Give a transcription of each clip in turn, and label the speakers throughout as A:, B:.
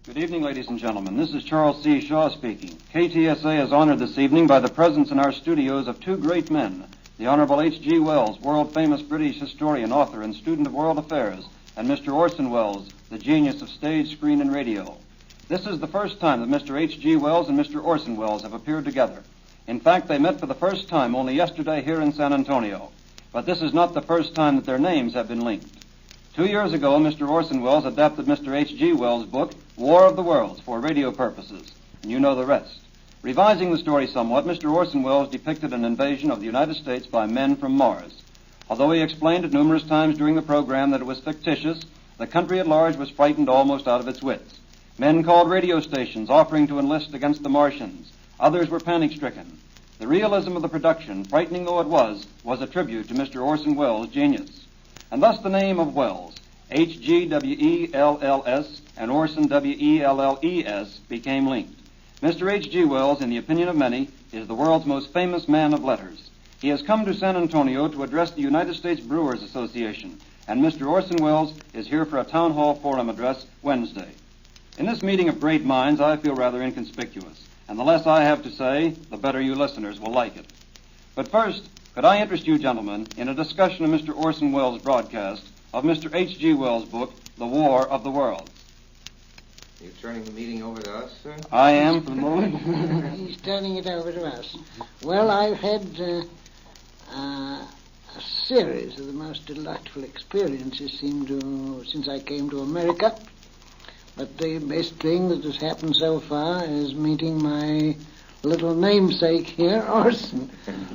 A: Good evening, ladies and gentlemen. This is Charles C. Shaw speaking. KTSA is honored this evening by the presence in our studios of two great men, the Honorable H.G.Wells, world-famous British historian, author, and student of world affairs, and Mr. Orson Welles, the genius of stage, screen, and radio. This is the first time that Mr. H.G. Wells and Mr. Orson Welles have appeared together. In fact, they met for the first time only yesterday here in San Antonio. But this is not the first time that their names have been linked. 2 years ago, Mr. Orson Welles adapted Mr. H.G. Wells' book, War of the Worlds, for radio purposes, and you know the rest. Revising the story somewhat, Mr. Orson Welles depicted an invasion of the United States by men from Mars. Although he explained it numerous times during the program that it was fictitious, the country at large was frightened almost out of its wits. Men called radio stations offering to enlist against the Martians. Others were panic-stricken. The realism of the production, frightening though it was a tribute to Mr. Orson Welles' genius. And thus the name of Wells, H.G.W.E.L.L.S. and Orson W.E.L.L.E.S. became linked. Mr. H.G. Wells, in the opinion of many, is the world's most famous man of letters. He has come to San Antonio to address the United States Brewers Association, and Mr. Orson Welles is here for a town hall forum address Wednesday. In this meeting of great minds, I feel rather inconspicuous, and the less I have to say, the better you listeners will like it. But first, could I interest you gentlemen in a discussion of Mr. Orson Welles' broadcast of Mr. H.G. Wells' book, The War of the Worlds.
B: Are you turning the meeting over to us, sir?
A: I am, for the moment.
C: He's turning it over to us. Well, I've had a series of the most delightful experiences since I came to America. But the best thing that has happened so far is meeting my little namesake here, Orson.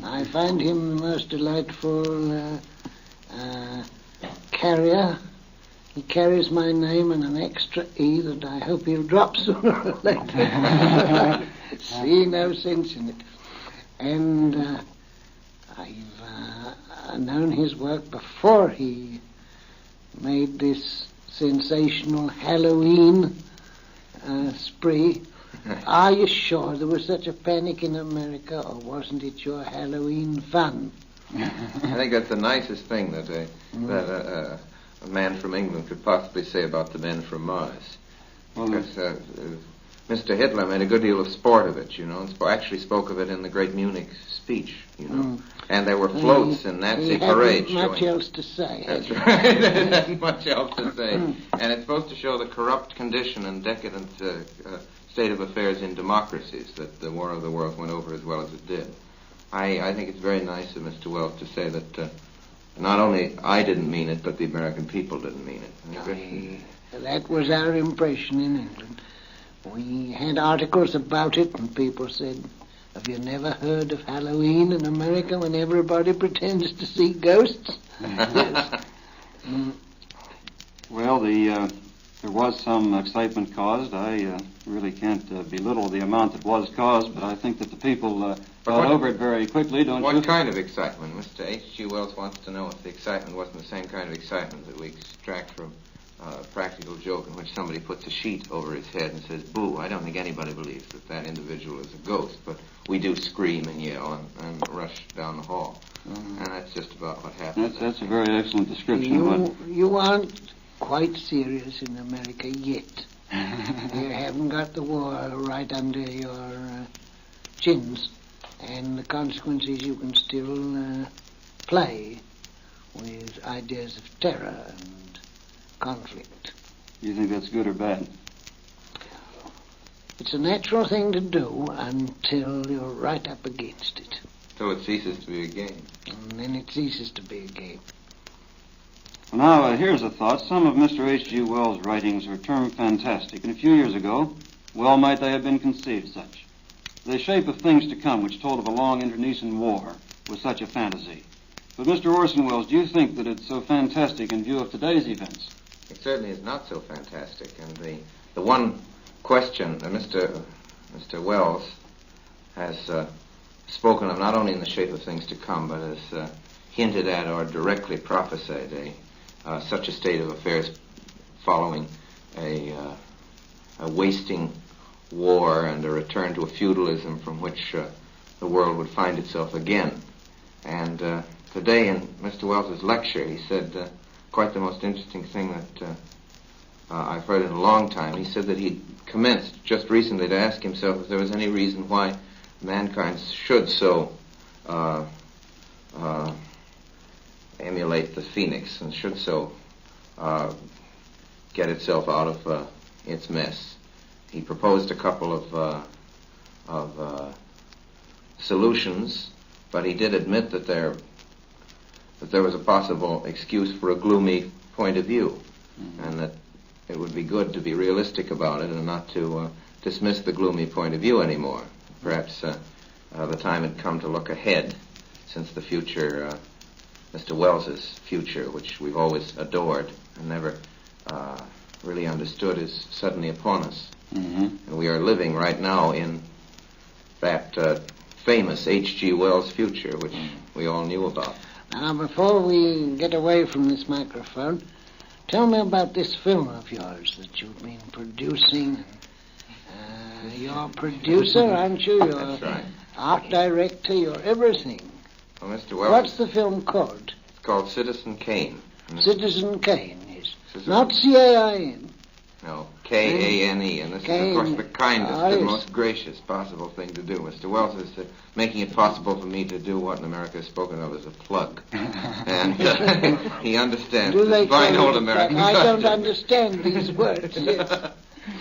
C: I find him the most delightful carrier. He carries my name and an extra E that I hope he'll drop sooner or later. See no sense in it. And I've known his work before he made this sensational Halloween spree. Are you sure there was such a panic in America, or wasn't it your Halloween fun?
B: I think that's the nicest thing that a man from England could possibly say about the men from Mars. Because Mr. Hitler made a good deal of sport of it, you know, and actually spoke of it in the great Munich speech, you know. And there were floats in Nazi parades.
C: He hadn't much else to say.
B: That's right. It hadn't much else to say. And it's supposed to show the corrupt condition and decadent state of affairs in democracies that the War of the Worlds went over as well as it did. I think it's very nice of Mr. Wells to say that not only I didn't mean it, but the American people didn't mean it.
C: That was our impression in England. We had articles about it, and people said, have you never heard of Halloween in America when everybody pretends to see ghosts? Yes.
A: Well, there was some excitement caused. I really can't belittle the amount that was caused, but I think that the people got over it very quickly, don't you?
B: What kind of excitement? Mr. H.G. Wells wants to know if the excitement wasn't the same kind of excitement that we extract from a practical joke in which somebody puts a sheet over his head and says, boo. I don't think anybody believes that that individual is a ghost, but we do scream and yell and rush down the hall. And that's just about what happens.
A: That's a very excellent description.
C: You aren't quite serious in America yet. You haven't got the war right under your chins, and the consequence is you can still play with ideas of terror and conflict.
A: You think that's good or bad?
C: It's a natural thing to do until you're right up against it.
B: So it ceases to be a game.
C: And then it ceases to be a game.
A: Well, now, here's a thought. Some of Mr. H.G. Wells' writings are termed fantastic, and a few years ago, well might they have been conceived such. The Shape of Things to Come, which told of a long internecine war, was such a fantasy. But, Mr. Orson Welles, do you think that it's so fantastic in view of today's events?
B: It certainly is not so fantastic, and the one question that Mr. Wells has spoken of, not only in The Shape of Things to Come, but has hinted at or directly prophesied such a state of affairs following a wasting war and a return to a feudalism from which the world would find itself again. And today in Mr. Wells's lecture, he said quite the most interesting thing that I've heard in a long time. He said that he'd commenced just recently to ask himself if there was any reason why mankind should so emulate the phoenix and should so get itself out of its mess. He proposed a couple of solutions, but he did admit that there was a possible excuse for a gloomy point of view, and that it would be good to be realistic about it and not to dismiss the gloomy point of view anymore. Perhaps the time had come to look ahead, since the future, Mr. Wells's future, which we've always adored and never really understood, is suddenly upon us. And we are living right now in that famous H.G.Wells future, which we all knew about.
C: Now, before we get away from this microphone, tell me about this film of yours that you've been producing. You're a producer, aren't you? You're
B: That's right.
C: art director, you're everything.
B: Well, Mr. Wells,
C: What's the film called?
B: it's called Citizen Kane.
C: Citizen Kane, yes.
B: Citizen-
C: Not C-A-I-N.
B: No, K-A-N-E, and this is, of course, the kindest
C: Yes.
B: and most gracious possible thing to do. Mr. Wells is making it possible for me to do what in America is spoken of as a plug. And he understands
C: Do they
B: this fine
C: call
B: old
C: it
B: American
C: that? I don't
B: custom.
C: understand these words. Yes.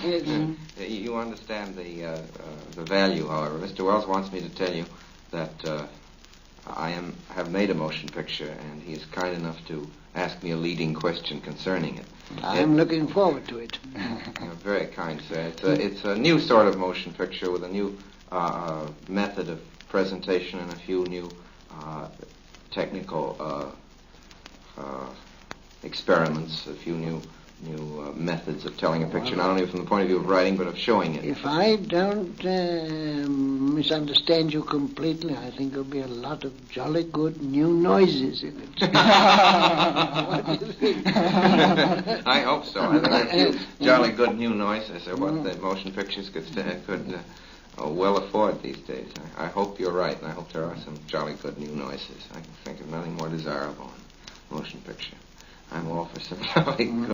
C: Yes.
B: You understand the value, however. Mr. Wells wants me to tell you that I have made a motion picture, and he is kind enough to ask me a leading question concerning it.
C: I'm looking forward to it.
B: You're very kind, sir. It's a new sort of motion picture with a new method of presentation and a few new technical experiments, a few new methods of telling a picture, not only from the point of view of writing, but of showing it.
C: If I don't misunderstand you completely, I think there'll be a lot of jolly good new noises in it. What do you think?
B: I hope so. I think a few jolly good new noises are what the motion pictures could well afford these days. I hope you're right, and I hope there are some jolly good new noises. I can think of nothing more desirable in a motion picture. I'm all for some jolly good